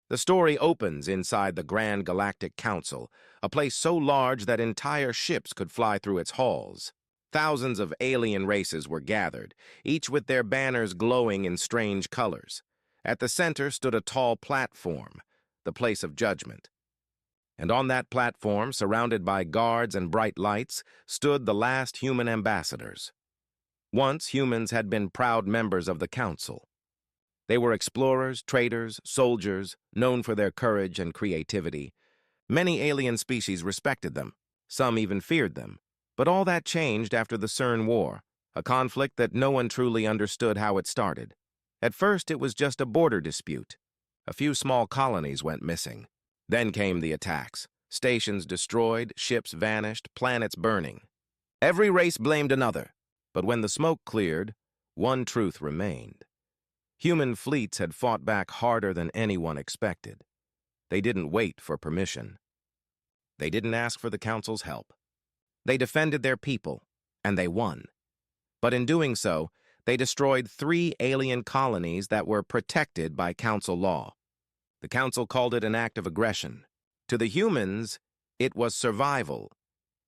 The story opens inside the Grand Galactic Council, a place so large that entire ships could fly through its halls. Thousands of alien races were gathered, each with their banners glowing in strange colors. At the center stood a tall platform, the place of judgment. And on that platform, surrounded by guards and bright lights, stood the last human ambassadors. Once humans had been proud members of the Council. They were explorers, traders, soldiers, known for their courage and creativity. Many alien species respected them. Some even feared them. But all that changed after the CERN War, a conflict that no one truly understood how it started. At first, it was just a border dispute. A few small colonies went missing. Then came the attacks. Stations destroyed, ships vanished, planets burning. Every race blamed another. But when the smoke cleared, one truth remained. Human fleets had fought back harder than anyone expected. They didn't wait for permission. They didn't ask for the Council's help. They defended their people, and they won. But in doing so, they destroyed 3 alien colonies that were protected by Council law. The Council called it an act of aggression. To the humans, it was survival.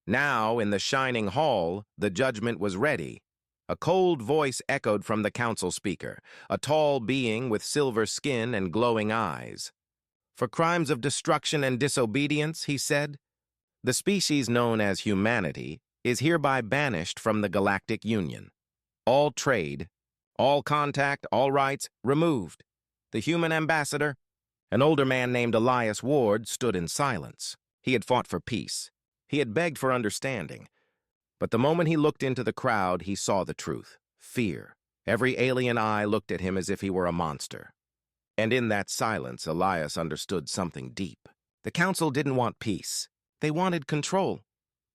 Now, in the shining hall, the judgment was ready. A cold voice echoed from the Council speaker, a tall being with silver skin and glowing eyes. For crimes of destruction and disobedience, he said, the species known as humanity is hereby banished from the Galactic Union. All trade, all contact, all rights removed. The human ambassador, an older man named Elias Ward, stood in silence. He had fought for peace. He had begged for understanding. But the moment he looked into the crowd, he saw the truth. Fear. Every alien eye looked at him as if he were a monster. And in that silence, Elias understood something deep. The Council didn't want peace. They wanted control.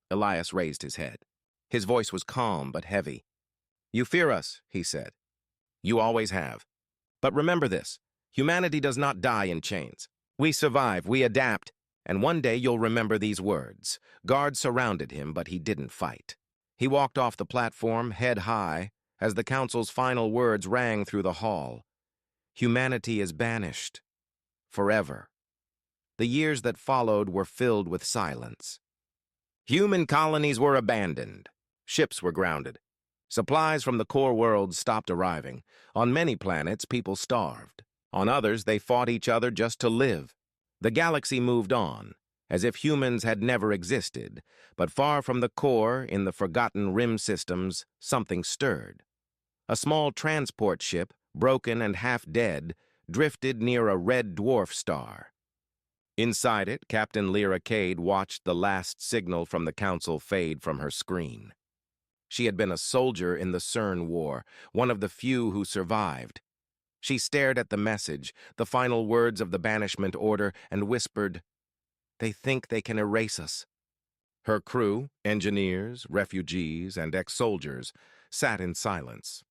Elias raised his head. His voice was calm but heavy. You fear us, he said. You always have. But remember this. Humanity does not die in chains. We survive, we adapt, and one day you'll remember these words. Guards surrounded him, but he didn't fight. He walked off the platform, head high, as the Council's final words rang through the hall. Humanity is banished. Forever. The years that followed were filled with silence. Human colonies were abandoned. Ships were grounded. Supplies from the core worlds stopped arriving. On many planets, people starved. On others, they fought each other just to live. The galaxy moved on, as if humans had never existed, but far from the core, in the forgotten rim systems, something stirred. A small transport ship, broken and half dead, drifted near a red dwarf star. Inside it, Captain Lyra Cade watched the last signal from the Council fade from her screen. She had been a soldier in the CERN War, one of the few who survived. She stared at the message, the final words of the banishment order, and whispered, "They think they can erase us." Her crew, engineers, refugees, and ex-soldiers, sat in silence.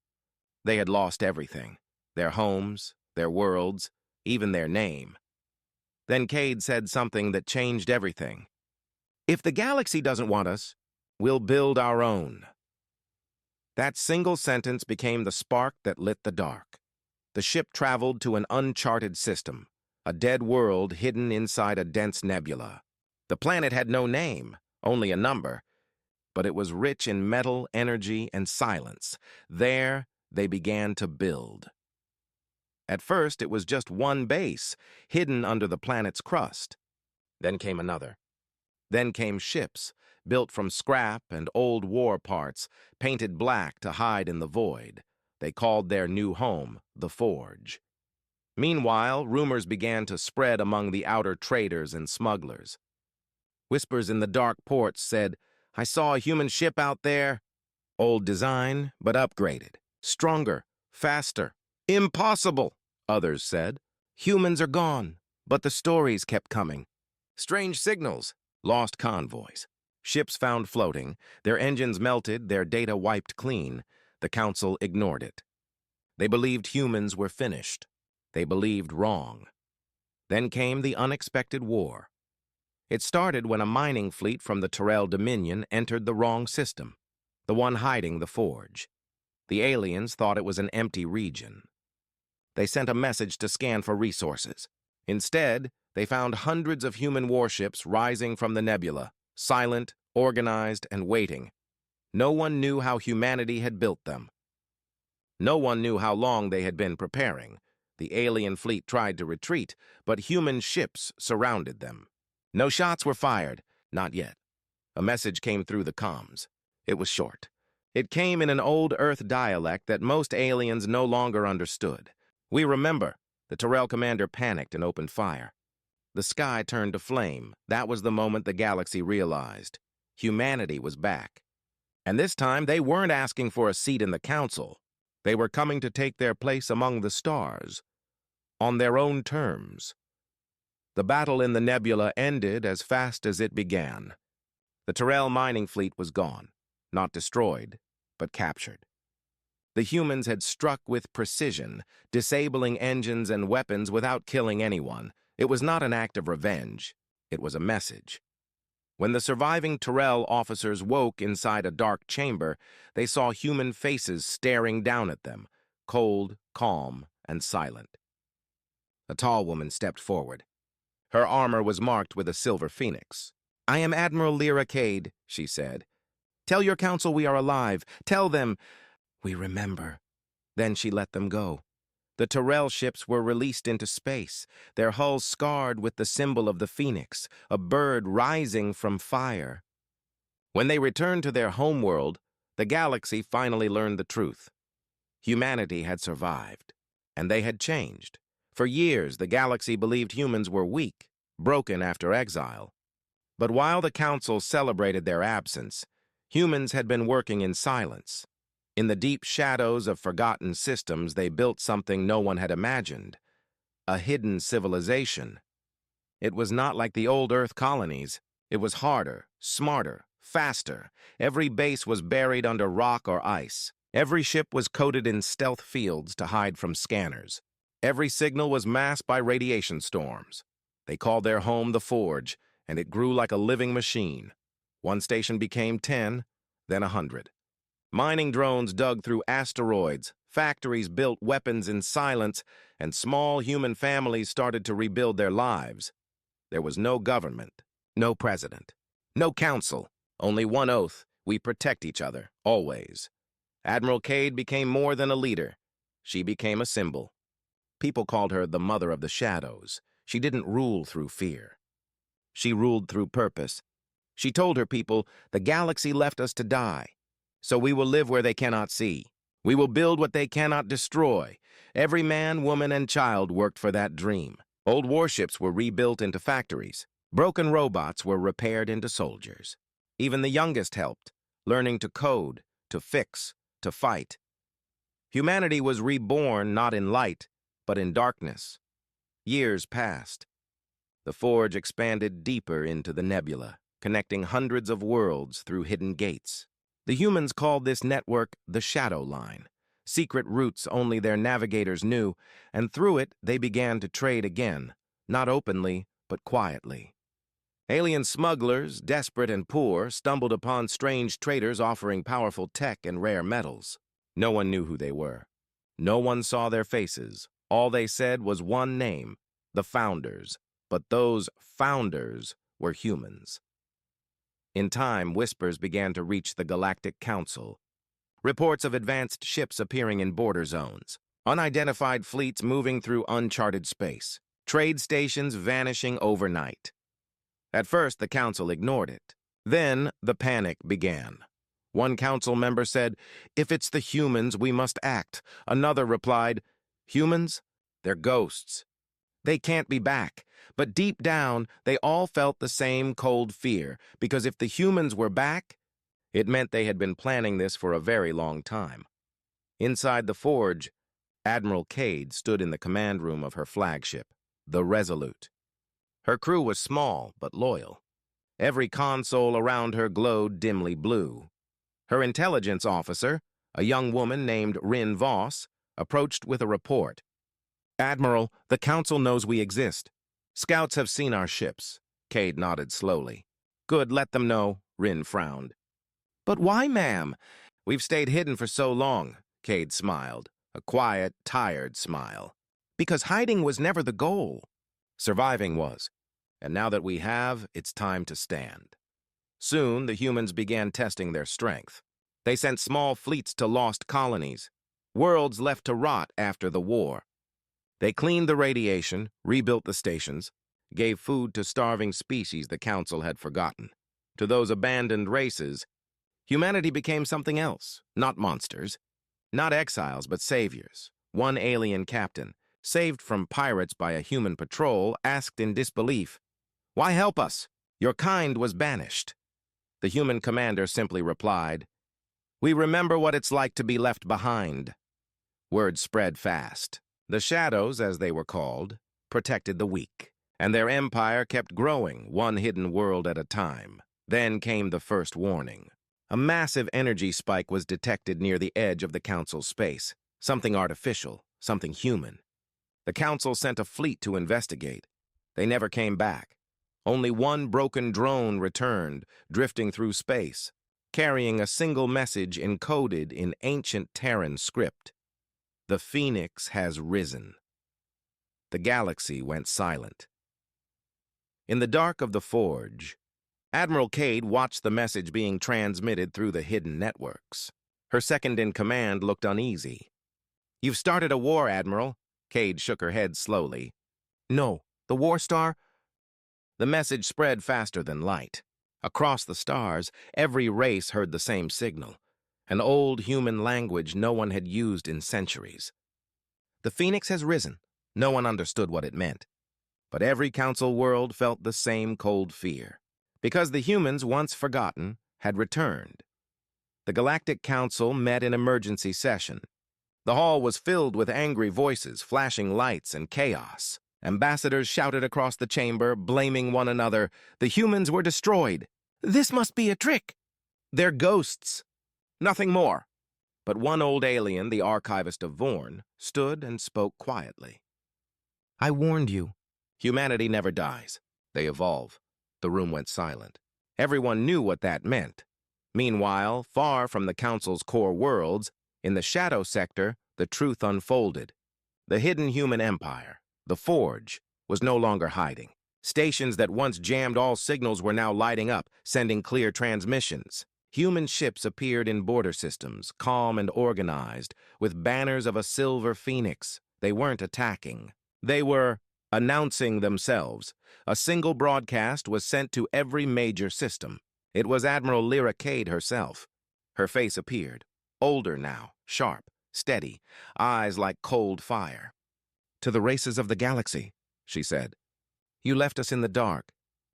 They had lost everything, their homes, their worlds, even their name. Then Cade said something that changed everything. If the galaxy doesn't want us, we'll build our own. That single sentence became the spark that lit the dark. The ship traveled to an uncharted system, a dead world hidden inside a dense nebula. The planet had no name, only a number, but it was rich in metal, energy, and silence. There, they began to build. At first, it was just one base, hidden under the planet's crust. Then came another. Then came ships, built from scrap and old war parts, painted black to hide in the void. They called their new home the Forge. Meanwhile, rumors began to spread among the outer traders and smugglers. Whispers in the dark ports said, "I saw a human ship out there. Old design, but upgraded. Stronger, faster. Impossible," others said. Humans are gone, but the stories kept coming. Strange signals, lost convoys. Ships found floating, their engines melted, their data wiped clean. The Council ignored it. They believed humans were finished. They believed wrong. Then came the unexpected war. It started when a mining fleet from the Tyrell Dominion entered the wrong system, the one hiding the Forge. The aliens thought it was an empty region. They sent a message to scan for resources. Instead, they found hundreds of human warships rising from the nebula, silent, organized, and waiting. No one knew how humanity had built them. No one knew how long they had been preparing. The alien fleet tried to retreat, but human ships surrounded them. No shots were fired, not yet. A message came through the comms. It was short. It came in an old Earth dialect that most aliens no longer understood. "We remember." The Tyrell commander panicked and opened fire. The sky turned to flame. That was the moment the galaxy realized. Humanity was back. And this time, they weren't asking for a seat in the council. They were coming to take their place among the stars, on their own terms. The battle in the nebula ended as fast as it began. The Tyrell mining fleet was gone, not destroyed, but captured. The humans had struck with precision, disabling engines and weapons without killing anyone. It was not an act of revenge. It was a message. When the surviving Tyrell officers woke inside a dark chamber, they saw human faces staring down at them, cold, calm, and silent. A tall woman stepped forward. Her armor was marked with a silver phoenix. "I am Admiral Lyra Cade," she said. "Tell your council we are alive. Tell them we remember." Then she let them go. The Tyrell ships were released into space, their hulls scarred with the symbol of the phoenix, a bird rising from fire. When they returned to their homeworld, the galaxy finally learned the truth. Humanity had survived, and they had changed. For years, the galaxy believed humans were weak, broken after exile. But while the Council celebrated their absence, humans had been working in silence. In the deep shadows of forgotten systems, they built something no one had imagined, a hidden civilization. It was not like the old Earth colonies. It was harder, smarter, faster. Every base was buried under rock or ice. Every ship was coated in stealth fields to hide from scanners. Every signal was masked by radiation storms. They called their home the Forge, and it grew like a living machine. One station became 10, then 100. Mining drones dug through asteroids, factories built weapons in silence, and small human families started to rebuild their lives. There was no government, no president, no council, only one oath: we protect each other, always. Admiral Cade became more than a leader. She became a symbol. People called her the Mother of the Shadows. She didn't rule through fear. She ruled through purpose. She told her people, "The galaxy left us to die. So we will live where they cannot see. We will build what they cannot destroy." Every man, woman, and child worked for that dream. Old warships were rebuilt into factories. Broken robots were repaired into soldiers. Even the youngest helped, learning to code, to fix, to fight. Humanity was reborn not in light, but in darkness. Years passed. The Forge expanded deeper into the nebula, connecting hundreds of worlds through hidden gates. The humans called this network the Shadow Line, secret routes only their navigators knew, and through it they began to trade again, not openly, but quietly. Alien smugglers, desperate and poor, stumbled upon strange traders offering powerful tech and rare metals. No one knew who they were. No one saw their faces. All they said was one name: the Founders. But those Founders were humans. In time, whispers began to reach the Galactic Council. Reports of advanced ships appearing in border zones, unidentified fleets moving through uncharted space, trade stations vanishing overnight. At first, the Council ignored it. Then, the panic began. One council member said, "If it's the humans, we must act." Another replied, "Humans? They're ghosts. They can't be back." But deep down, they all felt the same cold fear, because if the humans were back, it meant they had been planning this for a very long time. Inside the Forge, Admiral Cade stood in the command room of her flagship, the Resolute. Her crew was small but loyal. Every console around her glowed dimly blue. Her intelligence officer, a young woman named Rin Voss, approached with a report. "Admiral, the Council knows we exist. Scouts have seen our ships." Cade nodded slowly. "Good, let them know," Rin frowned. "But why, ma'am?" "We've stayed hidden for so long," Cade smiled, a quiet, tired smile. "Because hiding was never the goal. Surviving was, and now that we have, it's time to stand. Soon, the humans began testing their strength. They sent small fleets to lost colonies, worlds left to rot after the war. They cleaned the radiation, rebuilt the stations, gave food to starving species the Council had forgotten. To those abandoned races, humanity became something else, not monsters, not exiles, but saviors. One alien captain, saved from pirates by a human patrol, asked in disbelief, "Why help us? Your kind was banished." The human commander simply replied, "We remember what it's like to be left behind." Word spread fast. The Shadows, as they were called, protected the weak, and their empire kept growing, one hidden world at a time. Then came the first warning. A massive energy spike was detected near the edge of the Council's space. Something artificial, something human. The Council sent a fleet to investigate. They never came back. Only one broken drone returned, drifting through space, carrying a single message encoded in ancient Terran script. "The Phoenix has risen." The galaxy went silent. In the dark of the forge, Admiral Cade watched the message being transmitted through the hidden networks. Her second-in-command looked uneasy. "You've started a war, Admiral." Cade shook her head slowly. "No, the War Star—" The message spread faster than light. Across the stars, every race heard the same signal, an old human language no one had used in centuries. "The Phoenix has risen." No one understood what it meant. But every Council world felt the same cold fear, because the humans, once forgotten, had returned. The Galactic Council met in emergency session. The hall was filled with angry voices, flashing lights, and chaos. Ambassadors shouted across the chamber, blaming one another. The humans were destroyed. "This must be a trick." "They're ghosts. Nothing more." But one old alien, the archivist of Vorn, stood and spoke quietly. "I warned you. Humanity never dies. They evolve." The room went silent. Everyone knew what that meant. Meanwhile, far from the Council's core worlds, in the Shadow Sector, the truth unfolded. The hidden human empire, the Forge, was no longer hiding. Stations that once jammed all signals were now lighting up, sending clear transmissions. Human ships appeared in border systems, calm and organized, with banners of a silver phoenix. They weren't attacking. They were announcing themselves. A single broadcast was sent to every major system. It was Admiral Lyra Cade herself. Her face appeared, older now, sharp, steady, eyes like cold fire. "To the races of the galaxy," she said. "You left us in the dark.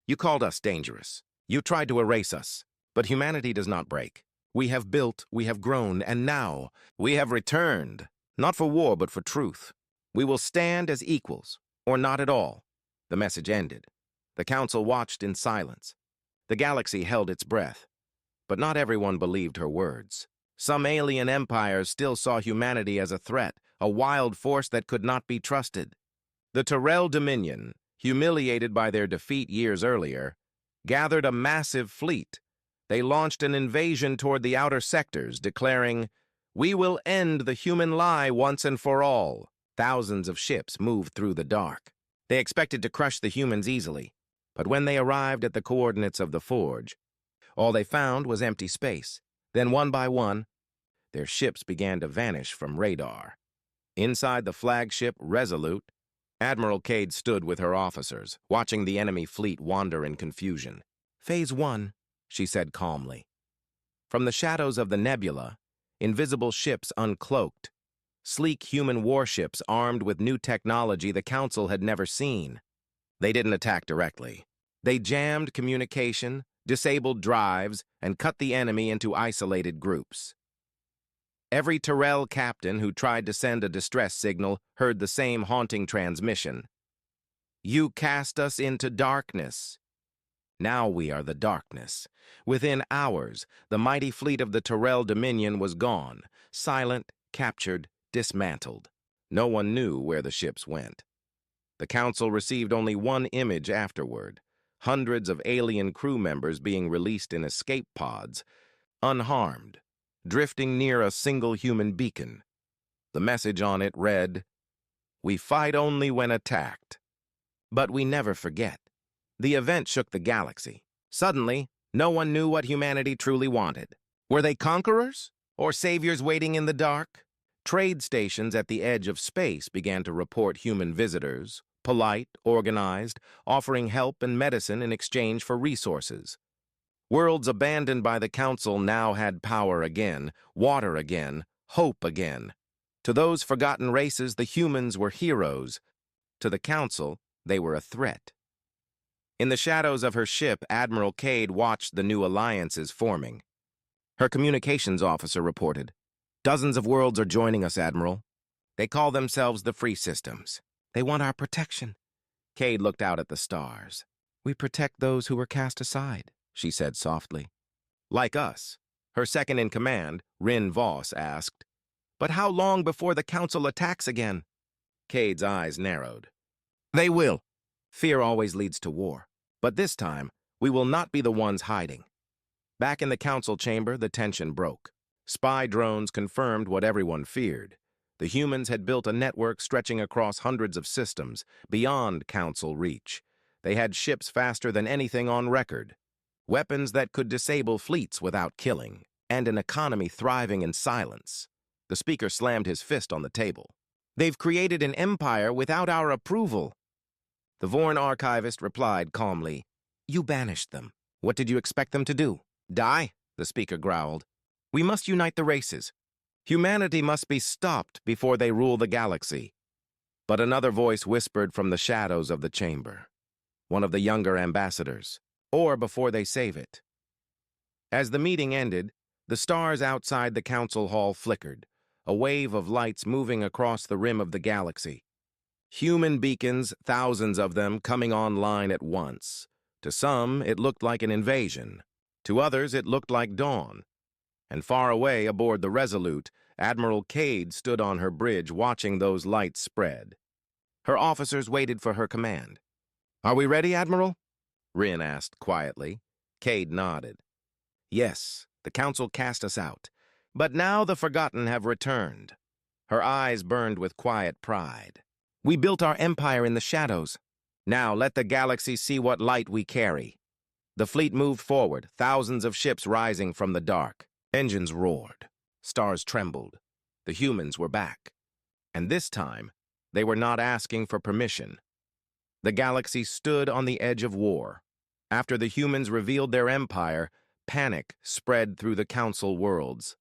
You called us dangerous. You tried to erase us. But humanity does not break. We have built, we have grown, and now we have returned, not for war but for truth. We will stand as equals, or not at all." The message ended. The Council watched in silence. The galaxy held its breath. But not everyone believed her words. Some alien empires still saw humanity as a threat, a wild force that could not be trusted. The Tyrell Dominion, humiliated by their defeat years earlier, gathered a massive fleet. They launched an invasion toward the outer sectors, declaring, "We will end the human lie once and for all." Thousands of ships moved through the dark. They expected to crush the humans easily, but when they arrived at the coordinates of the Forge, all they found was empty space. Then one by one, their ships began to vanish from radar. Inside the flagship Resolute, Admiral Cade stood with her officers, watching the enemy fleet wander in confusion. "Phase 1, she said calmly. From the shadows of the nebula, invisible ships uncloaked, sleek human warships armed with new technology the Council had never seen. They didn't attack directly. They jammed communication, disabled drives, and cut the enemy into isolated groups. Every Tyrell captain who tried to send a distress signal heard the same haunting transmission. "You cast us into darkness." Now we are the darkness. Within hours, the mighty fleet of the Tyrell Dominion was gone, silent, captured, dismantled. No one knew where the ships went. The Council received only one image afterward, hundreds of alien crew members being released in escape pods, unharmed, drifting near a single human beacon. The message on it read, "We fight only when attacked." But we never forget. The event shook the galaxy. Suddenly, no one knew what humanity truly wanted. Were they conquerors? Or saviors waiting in the dark? Trade stations at the edge of space began to report human visitors, polite, organized, offering help and medicine in exchange for resources. Worlds abandoned by the Council now had power again, water again, hope again. To those forgotten races, the humans were heroes. To the Council, they were a threat. In the shadows of her ship, Admiral Cade watched the new alliances forming. Her communications officer reported, "Dozens of worlds are joining us, Admiral. They call themselves the Free Systems. They want our protection." Cade looked out at the stars. "We protect those who were cast aside," she said softly. "Like us." Her second-in-command, Rin Voss, asked, "But how long before the Council attacks again?" Cade's eyes narrowed. "They will. Fear always leads to war. But this time, we will not be the ones hiding." Back in the Council chamber, the tension broke. Spy drones confirmed what everyone feared. The humans had built a network stretching across hundreds of systems, beyond Council reach. They had ships faster than anything on record, weapons that could disable fleets without killing, and an economy thriving in silence. The speaker slammed his fist on the table. "They've created an empire without our approval." The Vorn archivist replied calmly, "You banished them. What did you expect them to do? Die?" the speaker growled. "We must unite the races. Humanity must be stopped before they rule the galaxy." But another voice whispered from the shadows of the chamber. One of the younger ambassadors. "Or before they save it." As the meeting ended, the stars outside the council hall flickered, a wave of lights moving across the rim of the galaxy. Human beacons, thousands of them, coming online at once. To some, it looked like an invasion. To others, it looked like dawn. And far away aboard the Resolute, Admiral Cade stood on her bridge watching those lights spread. Her officers waited for her command. "Are we ready, Admiral?" Rin asked quietly. Cade nodded. "Yes, the Council cast us out. But now the Forgotten have returned." Her eyes burned with quiet pride. "We built our empire in the shadows. Now let the galaxy see what light we carry." The fleet moved forward, thousands of ships rising from the dark. Engines roared. Stars trembled. The humans were back. And this time, they were not asking for permission. The galaxy stood on the edge of war. After the humans revealed their empire, panic spread through the Council worlds.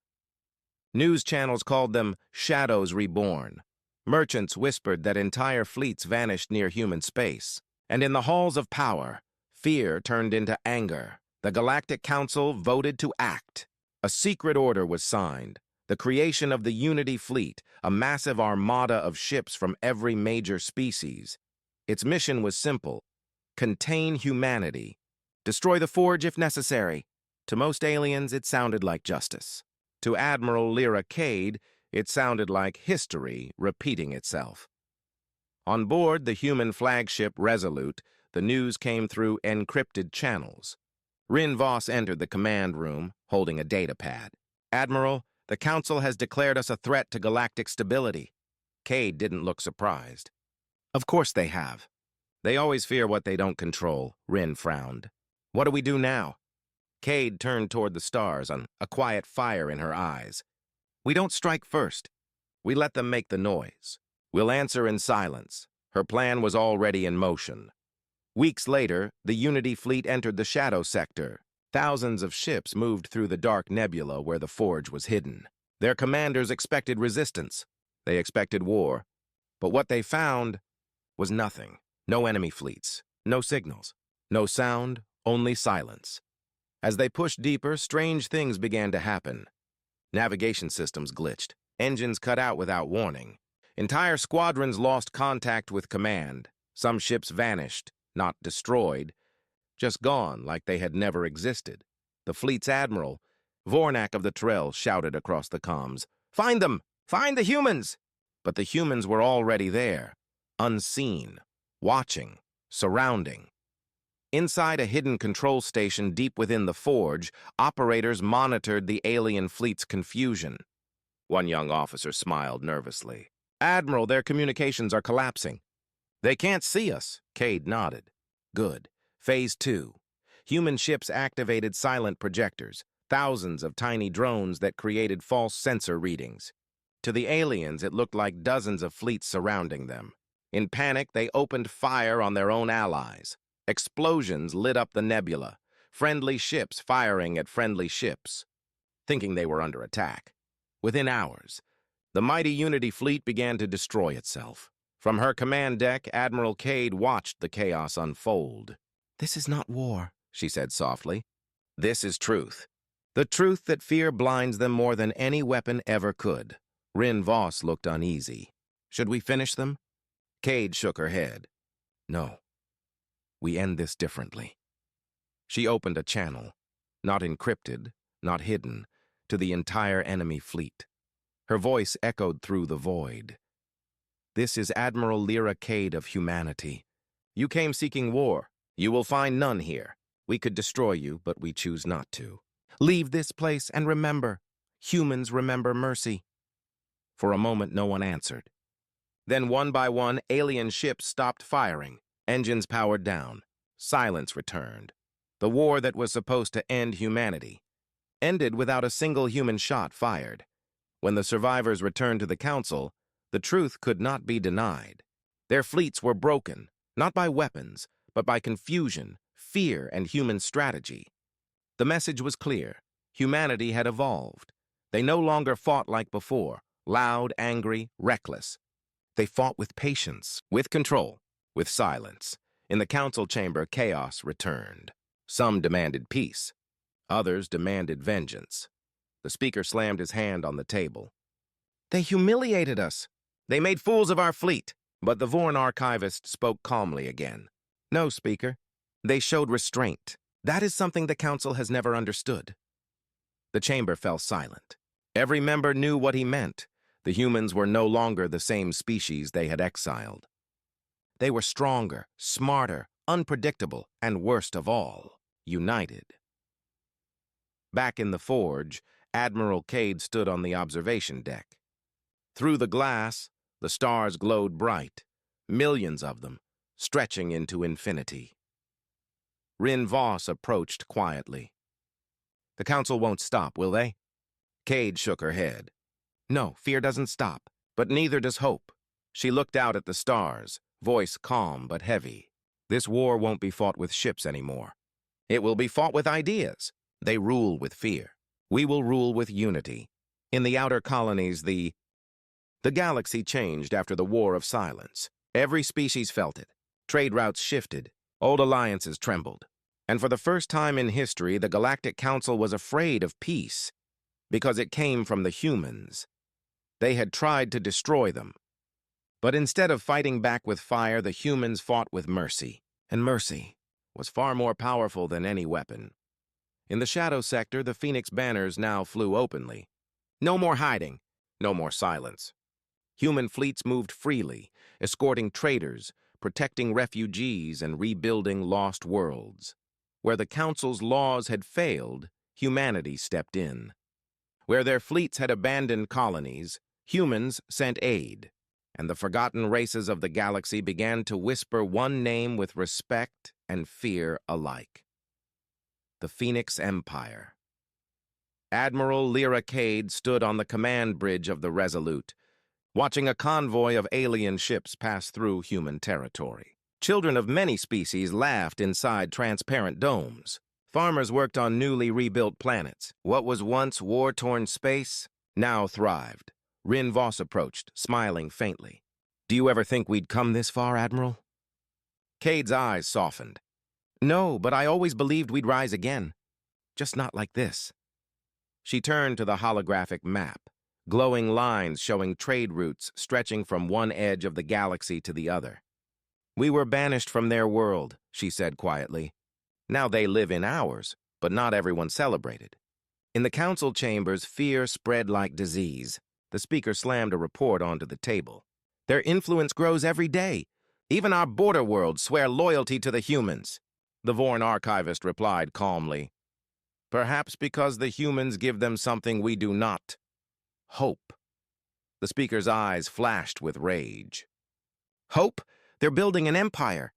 News channels called them Shadows Reborn. Merchants whispered that entire fleets vanished near human space. And in the halls of power, fear turned into anger. The Galactic Council voted to act. A secret order was signed. The creation of the Unity Fleet, a massive armada of ships from every major species. Its mission was simple: contain humanity. Destroy the Forge if necessary. To most aliens, it sounded like justice. To Admiral Lyra Cade, it sounded like history repeating itself. On board the human flagship Resolute, the news came through encrypted channels. Rin Voss entered the command room, holding a data pad. "Admiral, the Council has declared us a threat to galactic stability." Cade didn't look surprised. "Of course they have. They always fear what they don't control," Rin frowned. "What do we do now?" Cade turned toward the stars, a quiet fire in her eyes. "We don't strike first. We let them make the noise. We'll answer in silence." Her plan was already in motion. Weeks later, the Unity Fleet entered the Shadow Sector. Thousands of ships moved through the dark nebula where the Forge was hidden. Their commanders expected resistance. They expected war. But what they found was nothing. No enemy fleets, no signals, no sound, only silence. As they pushed deeper, strange things began to happen. Navigation systems glitched. Engines cut out without warning. Entire squadrons lost contact with command. Some ships vanished, not destroyed, just gone like they had never existed. The fleet's admiral, Vornak of the Trell, shouted across the comms, "Find them! Find the humans!" But the humans were already there, unseen, watching, surrounding. Inside a hidden control station deep within the Forge, operators monitored the alien fleet's confusion. One young officer smiled nervously. "Admiral, their communications are collapsing." They can't see us, Cade nodded. Good. Phase 2. Human ships activated silent projectors, thousands of tiny drones that created false sensor readings. To the aliens, it looked like dozens of fleets surrounding them. In panic, they opened fire on their own allies. Explosions lit up the nebula, friendly ships firing at friendly ships, thinking they were under attack. Within hours, the mighty Unity fleet began to destroy itself. From her command deck, Admiral Cade watched the chaos unfold. "This is not war," she said softly. "This is truth. The truth that fear blinds them more than any weapon ever could." Rin Voss looked uneasy. "Should we finish them?" Cade shook her head. "No. We end this differently." She opened a channel, not encrypted, not hidden, to the entire enemy fleet. Her voice echoed through the void. "This is Admiral Lyra Cade of humanity. You came seeking war. You will find none here. We could destroy you, but we choose not to. Leave this place and remember, humans remember mercy." For a moment, no one answered. Then, one by one, alien ships stopped firing. Engines powered down. Silence returned. The war that was supposed to end humanity ended without a single human shot fired. When the survivors returned to the Council, the truth could not be denied. Their fleets were broken, not by weapons, but by confusion, fear, and human strategy. The message was clear. Humanity had evolved. They no longer fought like before, loud, angry, reckless. They fought with patience, with control, with silence. In the council chamber, chaos returned. Some demanded peace. Others demanded vengeance. The speaker slammed his hand on the table. "They humiliated us. They made fools of our fleet." But the Vorn archivist spoke calmly again. "No, Speaker. They showed restraint. That is something the Council has never understood." The chamber fell silent. Every member knew what he meant. The humans were no longer the same species they had exiled. They were stronger, smarter, unpredictable, and worst of all, united. Back in the forge, Admiral Cade stood on the observation deck. Through the glass, the stars glowed bright, millions of them, stretching into infinity. Rin Voss approached quietly. "The Council won't stop, will they?" Cade shook her head. "No, fear doesn't stop, but neither does hope." She looked out at the stars, voice calm but heavy. "This war won't be fought with ships anymore. It will be fought with ideas. They rule with fear. We will rule with unity. In the outer colonies, the galaxy changed after the War of Silence. Every species felt it. Trade routes shifted. Old alliances trembled. And for the first time in history, the Galactic Council was afraid of peace because it came from the humans. They had tried to destroy them. But instead of fighting back with fire, the humans fought with mercy. And mercy was far more powerful than any weapon. In the shadow sector, the Phoenix banners now flew openly. No more hiding, no more silence. Human fleets moved freely, escorting traders, protecting refugees, and rebuilding lost worlds. Where the Council's laws had failed, humanity stepped in. Where their fleets had abandoned colonies, humans sent aid, and the forgotten races of the galaxy began to whisper one name with respect and fear alike: the Phoenix Empire. Admiral Lyra Cade stood on the command bridge of the Resolute, watching a convoy of alien ships pass through human territory. Children of many species laughed inside transparent domes. Farmers worked on newly rebuilt planets. What was once war-torn space now thrived. Rin Voss approached, smiling faintly. "Do you ever think we'd come this far, Admiral?" Cade's eyes softened. "No, but I always believed we'd rise again. Just not like this." She turned to the holographic map, glowing lines showing trade routes stretching from one edge of the galaxy to the other. "We were banished from their world," she said quietly. "Now they live in ours, but not everyone celebrated." In the council chambers, fear spread like disease. The speaker slammed a report onto the table. "Their influence grows every day. Even our border worlds swear loyalty to the humans." The Vorn archivist replied calmly, "Perhaps because the humans give them something we do not: hope." The speaker's eyes flashed with rage. "Hope? They're building an empire.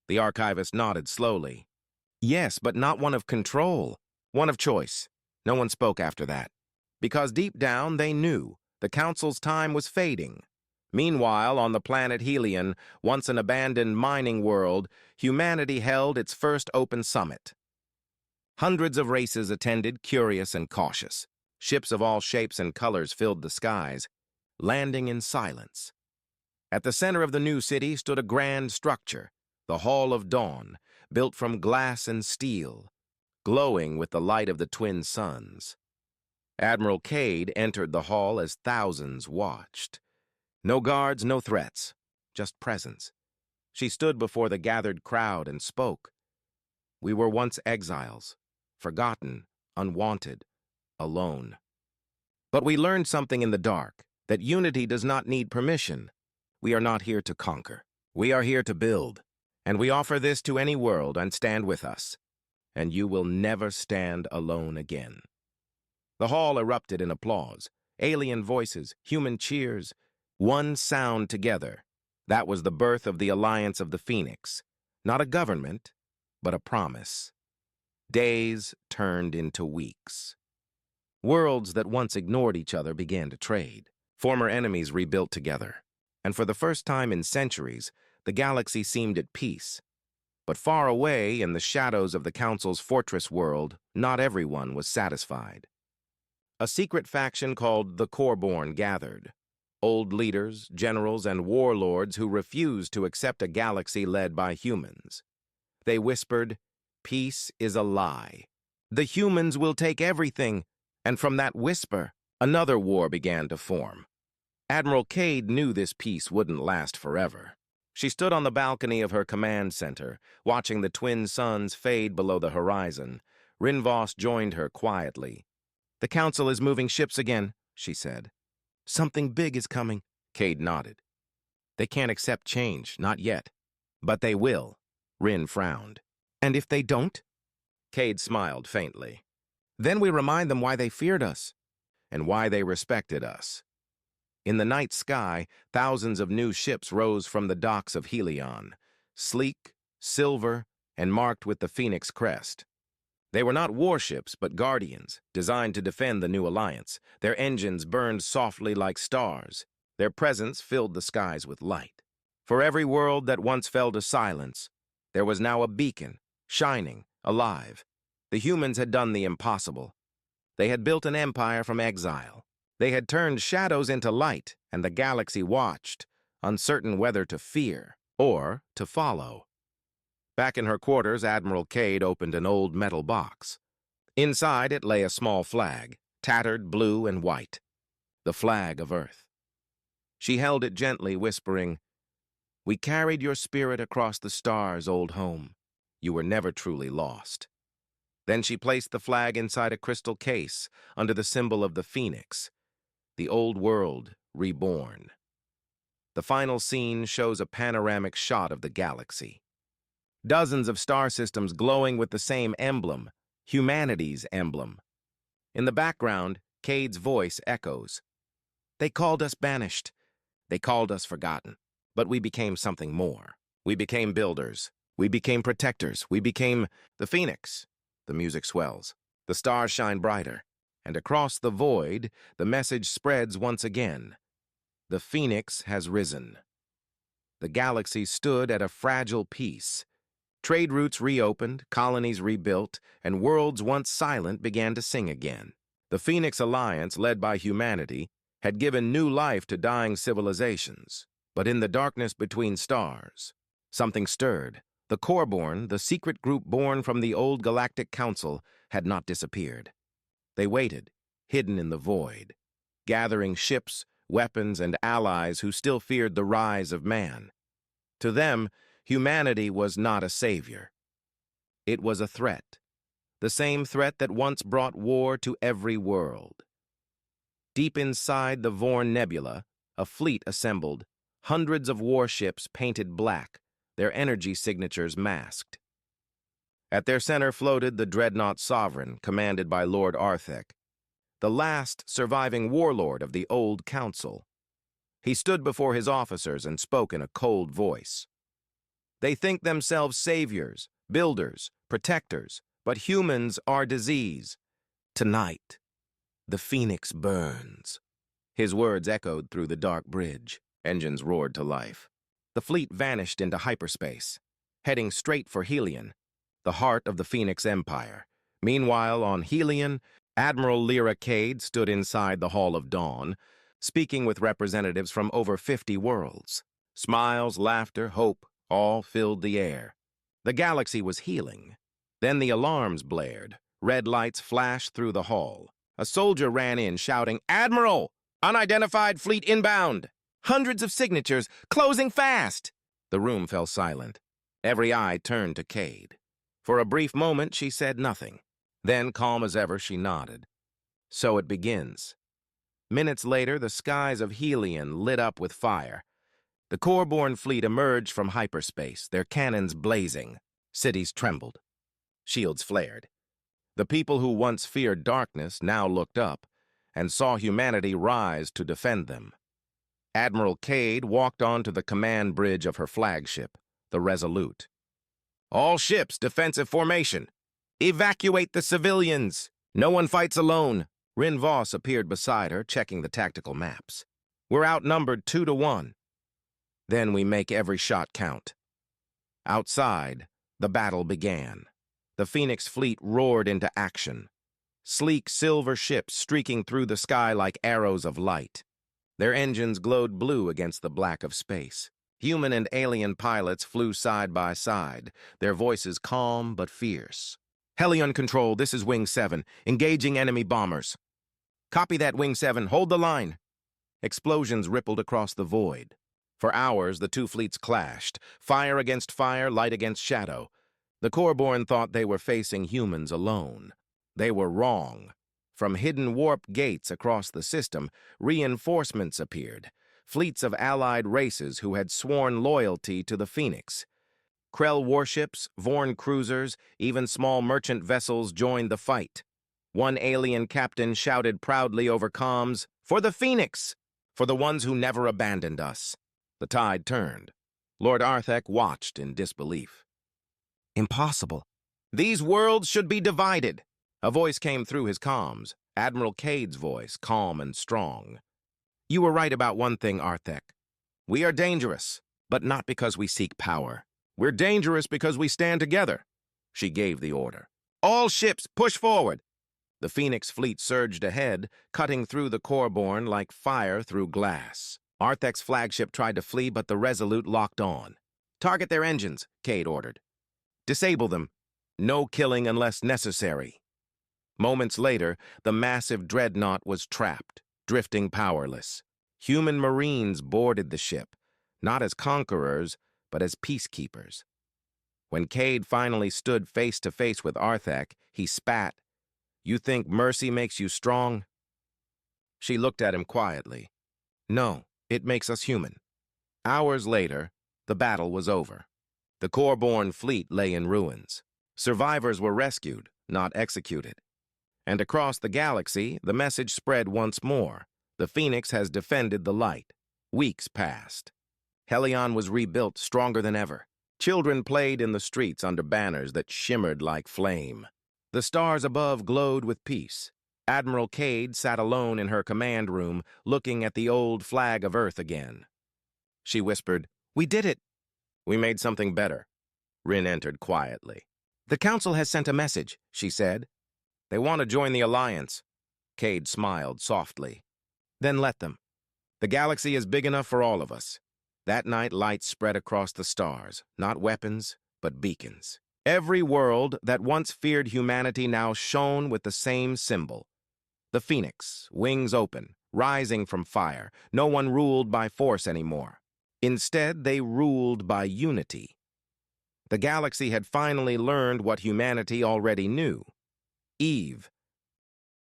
The archivist nodded slowly. Yes, but not one of control. One of choice. No one spoke after that. Because deep down they knew the Council's time was fading. Meanwhile, on the planet Helion, once an abandoned mining world, humanity held its first open summit. Hundreds of races attended, curious and cautious. Ships of all shapes and colors filled the skies, landing in silence. At the center of the new city stood a grand structure, the Hall of Dawn, built from glass and steel, glowing with the light of the twin suns. Admiral Cade entered the hall as thousands watched. No guards, no threats, just presence. She stood before the gathered crowd and spoke. We were once exiles, forgotten, unwanted, alone. But we learned something in the dark, that unity does not need permission. We are not here to conquer. We are here to build. And we offer this to any world and stand with us. And you will never stand alone again. The hall erupted in applause. Alien voices, human cheers. One sound together. That was the birth of the Alliance of the Phoenix. Not a government, but a promise. Days turned into weeks. Worlds that once ignored each other began to trade. Former enemies rebuilt together. And for the first time in centuries, the galaxy seemed at peace. But far away, in the shadows of the Council's fortress world, not everyone was satisfied. A secret faction called the Corborn gathered. Old leaders, generals, and warlords who refused to accept a galaxy led by humans. They whispered, "Peace is a lie. The humans will take everything." And from that whisper, another war began to form. Admiral Cade knew this peace wouldn't last forever. She stood on the balcony of her command center, watching the twin suns fade below the horizon. Rinvoss joined her quietly. "The Council is moving ships again," she said. "Something big is coming." Cade nodded. "They can't accept change, not yet. But they will." Rin frowned. "And if they don't?" Cade smiled faintly. "Then we remind them why they feared us, and why they respected us." In the night sky, thousands of new ships rose from the docks of Helion, sleek, silver, and marked with the Phoenix crest. They were not warships, but guardians, designed to defend the new alliance. Their engines burned softly like stars. Their presence filled the skies with light. For every world that once fell to silence, there was now a beacon, shining, alive. The humans had done the impossible. They had built an empire from exile. They had turned shadows into light, and the galaxy watched, uncertain whether to fear or to follow. Back in her quarters, Admiral Cade opened an old metal box. Inside it lay a small flag, tattered blue and white, the flag of Earth. She held it gently, whispering, "We carried your spirit across the stars, old home. You were never truly lost." Then she placed the flag inside a crystal case under the symbol of the Phoenix, the old world reborn. The final scene shows a panoramic shot of the galaxy. Dozens of star systems glowing with the same emblem, humanity's emblem. In the background, Cade's voice echoes. "They called us banished. They called us forgotten. But we became something more. We became builders. We became protectors. We became the Phoenix." The music swells. The stars shine brighter. And across the void, the message spreads once again. The Phoenix has risen. The galaxy stood at a fragile peace. Trade routes reopened, colonies rebuilt, and worlds once silent began to sing again. The Phoenix Alliance, led by humanity, had given new life to dying civilizations. But in the darkness between stars, something stirred. The Corborn, the secret group born from the old Galactic Council, had not disappeared. They waited, hidden in the void, gathering ships, weapons, and allies who still feared the rise of man. To them, humanity was not a savior. It was a threat, the same threat that once brought war to every world. Deep inside the Vorn Nebula, a fleet assembled, hundreds of warships painted black, their energy signatures masked. At their center floated the dreadnought Sovereign, commanded by Lord Arthek, the last surviving warlord of the old council. He stood before his officers and spoke in a cold voice. They think themselves saviors, builders, protectors, but humans are disease. Tonight, the phoenix burns. His words echoed through the dark bridge. Engines roared to life. The fleet vanished into hyperspace, heading straight for Helion, the heart of the Phoenix Empire. Meanwhile, on Helion, Admiral Lyra Cade stood inside the Hall of Dawn, speaking with representatives from over 50 worlds. Smiles, laughter, hope, all filled the air. The galaxy was healing. Then the alarms blared. Red lights flashed through the hall. A soldier ran in, shouting, "Admiral! Unidentified fleet inbound! Hundreds of signatures, closing fast!" The room fell silent. Every eye turned to Cade. For a brief moment, she said nothing. Then, calm as ever, she nodded. So it begins. Minutes later, the skies of Helion lit up with fire. The Core-born fleet emerged from hyperspace, their cannons blazing. Cities trembled. Shields flared. The people who once feared darkness now looked up and saw humanity rise to defend them. Admiral Cade walked onto the command bridge of her flagship, the Resolute. "All ships, defensive formation. Evacuate the civilians. No one fights alone." Rin Voss appeared beside her, checking the tactical maps. "We're outnumbered 2-1. Then we make every shot count." Outside, the battle began. The Phoenix fleet roared into action. Sleek silver ships streaking through the sky like arrows of light. Their engines glowed blue against the black of space. Human and alien pilots flew side by side, their voices calm but fierce. "Helion Control, this is Wing 7, engaging enemy bombers." "Copy that, Wing 7, hold the line." Explosions rippled across the void. For hours, the two fleets clashed, fire against fire, light against shadow. The Core-born thought they were facing humans alone. They were wrong. From hidden warp gates across the system, reinforcements appeared, fleets of allied races who had sworn loyalty to the Phoenix. Krell warships, Vorn cruisers, even small merchant vessels joined the fight. One alien captain shouted proudly over comms, "For the Phoenix! For the ones who never abandoned us." The tide turned. Lord Arthek watched in disbelief. "Impossible. These worlds should be divided." A voice came through his comms, Admiral Cade's voice, calm and strong. "You were right about one thing, Arthek. We are dangerous, but not because we seek power. We're dangerous because we stand together." She gave the order. "All ships, push forward." The Phoenix fleet surged ahead, cutting through the Core-born like fire through glass. Arthek's flagship tried to flee, but the Resolute locked on. "Target their engines," Cade ordered. "Disable them. No killing unless necessary." Moments later, the massive dreadnought was trapped, drifting powerless. Human Marines boarded the ship, not as conquerors, but as peacekeepers. When Cade finally stood face to face with Arthek, he spat, "You think mercy makes you strong?" She looked at him quietly. "No, it makes us human." Hours later, the battle was over. The Core-born fleet lay in ruins. Survivors were rescued, not executed. And across the galaxy, the message spread once more. The Phoenix has defended the light. Weeks passed. Helion was rebuilt stronger than ever. Children played in the streets under banners that shimmered like flame. The stars above glowed with peace. Admiral Cade sat alone in her command room, looking at the old flag of Earth again. She whispered, "We did it." "We made something better." Rin entered quietly. "The Council has sent a message," she said. "They want to join the Alliance." Cade smiled softly. "Then let them. The galaxy is big enough for all of us." That night, lights spread across the stars, not weapons, but beacons. Every world that once feared humanity now shone with the same symbol. The Phoenix, wings open, rising from fire. No one ruled by force anymore. Instead, they ruled by unity. The galaxy had finally learned what humanity already knew. Eve,